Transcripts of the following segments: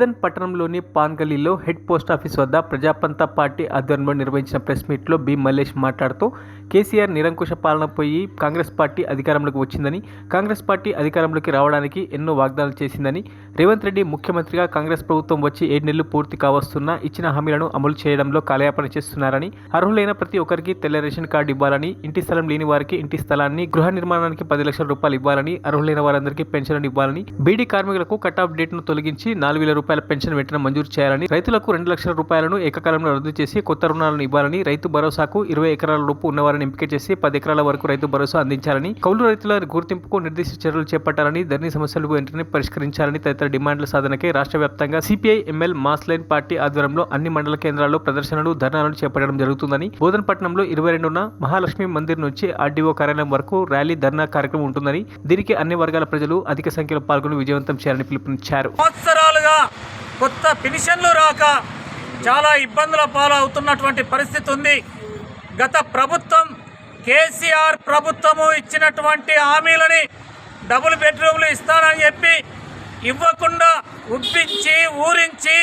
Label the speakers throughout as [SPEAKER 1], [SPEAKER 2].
[SPEAKER 1] బోధన్ పట్టణంలోని పాన్గల్లీలో head post office వద్ద Praja Pantha party ఆధ్వర్యంలో నిర్వహించిన ప్రెస్ మీట్లో బి మల్లేష్ మాట్లాడుతూ కేసీఆర్ నిరంకుశ పాలన పోయి కాంగ్రెస్ పార్టీ అధికారంలోకి వచ్చిందని, కాంగ్రెస్ పార్టీ అధికారంలోకి రావడానికి ఎన్నో వాగ్దానాలు చేసిందని, రేవంత్ రెడ్డి ముఖ్యమంత్రిగా కాంగ్రెస్ ప్రభుత్వం వచ్చి 7 నెలలు పూర్తి కావస్తున్నా ఇచ్చిన హామీలను అమలు చేయడంలో కాలయాపన చేస్తున్నారని, అర్హులైన ప్రతి ఒక్కరికి తెల్ల రేషన్ కార్డు ఇవ్వాలని, ఇంటి స్థలం లేని వారికి ఇంటి స్థలాన్ని, గృహ నిర్మాణానికి 10 లక్షల రూపాయలు ఇవ్వాలని, అర్హులైన వారందరికీ పెన్షన్ ఇవ్వాలని, బీడీ కార్మికులకు కట్ ఆఫ్ డేట్ ను తొలగించి 4,000 రూపాయల పెన్షన్ వెంటనే మంజూరు చేయాలని, రైతులకు 2 లక్షల రూపాయలను ఏకకాలంలో రద్దు చేసి కొత్త రుణాలను ఇవ్వాలని, రైతు భరోసాకు 20 ఎకరాల లోపు ఉన్నవారిని ఎంపిక చేసి 10 ఎకరాల వరకు రైతు భరోసా అందించాలని, కౌలు రైతుల గుర్తింపుకు నిర్దిష్ట చర్యలు చేపట్టాలని, ధరణి సమస్యలు వెంటనే పరిష్కరించాలని తదితర డిమాండ్ల సాధనకై రాష్ట్ర వ్యాప్తంగా CPI ML mass line party ఆధ్వర్యంలో అన్ని మండల కేంద్రాల్లో ప్రదర్శనలు, ధర్నాలను చేపట్టడం జరుగుతుందని, బోధన్ పట్టణంలో 22న మహాలక్ష్మి మందిర్ నుంచి ఆర్డీఓ కార్యాలయం వరకు ర్యాలీ, ధర్నా కార్యక్రమం ఉంటుందని, దీనికి అన్ని వర్గాల ప్రజలు అధిక సంఖ్యలో పాల్గొని విజయవంతం చేయాలని పిలుపునిచ్చారు.
[SPEAKER 2] సంవత్సరాలుగా కొత్త పెన్షన్లు రాక చాలా ఇబ్బందుల పాలవుతున్నటువంటి పరిస్థితి ఉంది. గత ప్రభుత్వం కేసీఆర్ ప్రభుత్వము ఇచ్చినటువంటి హామీలని డబుల్ బెడ్రూమ్లు ఇస్తానని చెప్పి ఇవ్వకుండా ఉబ్బించి ఊరించి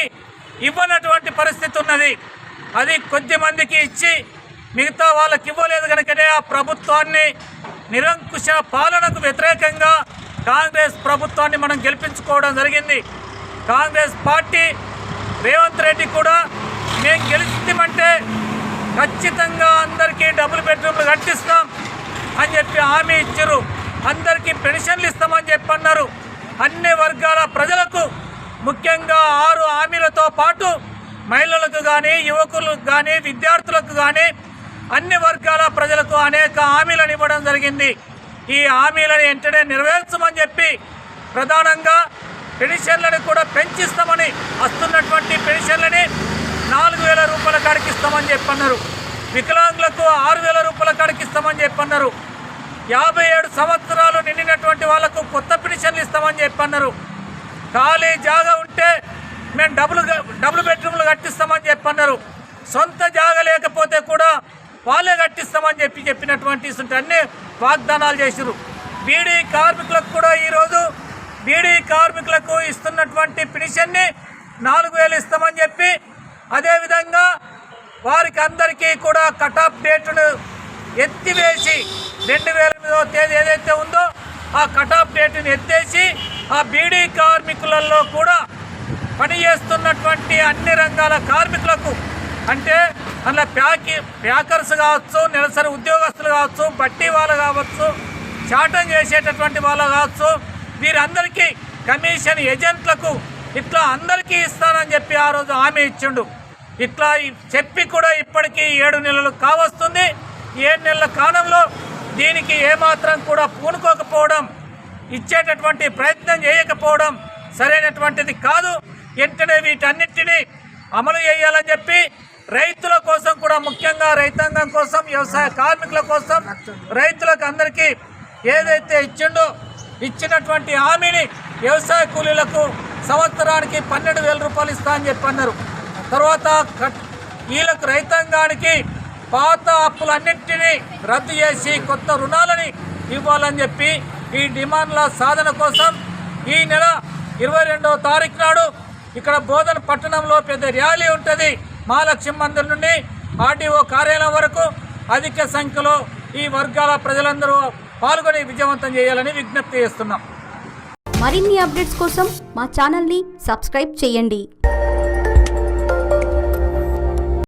[SPEAKER 2] ఇవ్వనటువంటి పరిస్థితి ఉన్నది. అది కొద్ది మందికి ఇచ్చి మిగతా వాళ్ళకి ఇవ్వలేదు కనుకనే ఆ ప్రభుత్వాన్ని నిరంకుశ పాలనకు వ్యతిరేకంగా కాంగ్రెస్ ప్రభుత్వాన్ని మనం గెలిపించుకోవడం జరిగింది. కాంగ్రెస్ పార్టీ రేవంత్ రెడ్డి కూడా మేము గెలిచిమంటే ఖచ్చితంగా అందరికీ డబుల్ బెడ్రూమ్లు కట్టిస్తాం అని చెప్పి హామీ ఇచ్చారు. అందరికీ పెన్షన్లు ఇస్తామని చెప్పి అన్నారు. అన్ని వర్గాల ప్రజలకు ముఖ్యంగా 6 హామీలతో పాటు మహిళలకు కానీ, యువకులకు కానీ, విద్యార్థులకు కానీ అన్ని వర్గాల ప్రజలకు అనేక హామీలను ఇవ్వడం జరిగింది. ఈ హామీలను వెంటనే నెరవేర్చమని చెప్పి ప్రధానంగా పెన్షన్లను కూడా పెంచిస్తామని, వస్తున్నటువంటి పెన్షన్లని 4,000 రూపాయల కాడికి ఇస్తామని చెప్పన్నారు. వికలాంగులకు 6,000 రూపాయల కాడికి ఇస్తామని చెప్పన్నారు. 57 సంవత్సరాలు నిండినటువంటి వాళ్లకు కొత్త పెన్షన్లు ఇస్తామని చెప్పన్నారు. ఖాళీ జాగా ఉంటే మేము డబుల్ బెడ్రూమ్లు కట్టిస్తామని చెప్పన్నారు. సొంత జాగా లేకపోతే కూడా వాళ్ళే కట్టిస్తామని చెప్పినటువంటి అన్ని వాగ్దానాలు చేశారు. బీడీ కార్మికులకు కూడా ఈరోజు బీడీ కార్మికులకు ఇస్తున్నటువంటి పెన్షన్ని 4,000 ఇస్తామని చెప్పి, అదేవిధంగా వారికి అందరికీ కూడా కట్ ఆఫ్ డేట్ను ఎత్తివేసి 2008వ తేదీ ఏదైతే ఉందో ఆ కట్ ఆఫ్ డేట్ను ఎత్తేసి ఆ బీడీ కార్మికులలో కూడా పనిచేస్తున్నటువంటి అన్ని రంగాల కార్మికులకు, అంటే అందులో ప్యాకర్స్ కావచ్చు, నెలసరి ఉద్యోగస్తులు కావచ్చు, బట్టి వాళ్ళు కావచ్చు, చాటం చేసేటటువంటి వాళ్ళు కావచ్చు, వీరందరికీ కమిషన్ ఏజెంట్లకు ఇట్లా అందరికీ ఇస్తానని చెప్పి ఆ రోజు హామీ ఇచ్చిండు. ఇట్లా చెప్పి కూడా ఇప్పటికీ 7 నెలలు కావస్తుంది. 7 నెలల కాలంలో దీనికి ఏమాత్రం కూడా పూనుకోకపోవడం, ఇచ్చేటటువంటి ప్రయత్నం చేయకపోవడం సరైనటువంటిది కాదు. వెంటనే వీటన్నిటినీ అమలు చేయాలని చెప్పి రైతుల కోసం కూడా, ముఖ్యంగా రైతాంగం కోసం, వ్యవసాయ కార్మికుల కోసం, రైతులకు అందరికీ ఏదైతే ఇచ్చిండో ఇచ్చినటువంటి హామీని వ్యవసాయ కూలీలకు సంవత్సరానికి 12,000 రూపాయలు ఇస్తా అని చెప్పి అన్నారు. తర్వాత వీళ్ళకు రైతాంగానికి పాత అప్పులన్నింటినీ రద్దు చేసి కొత్త రుణాలని ఇవ్వాలని చెప్పి ఈ డిమాండ్ల సాధన కోసం ఈ నెల 22వ తారీఖు నాడు ఇక్కడ బోధన్ పట్టణంలో పెద్ద ర్యాలీ ఉంటుంది. మహాలక్ష్మి మందిర్ నుండి ఆర్డీఓ కార్యాలయం వరకు అధిక సంఖ్యలో ఈ వర్గాల ప్రజలందరూ పాల్గొని విజయవంతం చేయాలని విజ్ఞప్తి చేస్తున్నాం.
[SPEAKER 3] మరిన్ని అప్డేట్స్ కోసం మా ఛానల్ని సబ్స్క్రైబ్ చేయండి.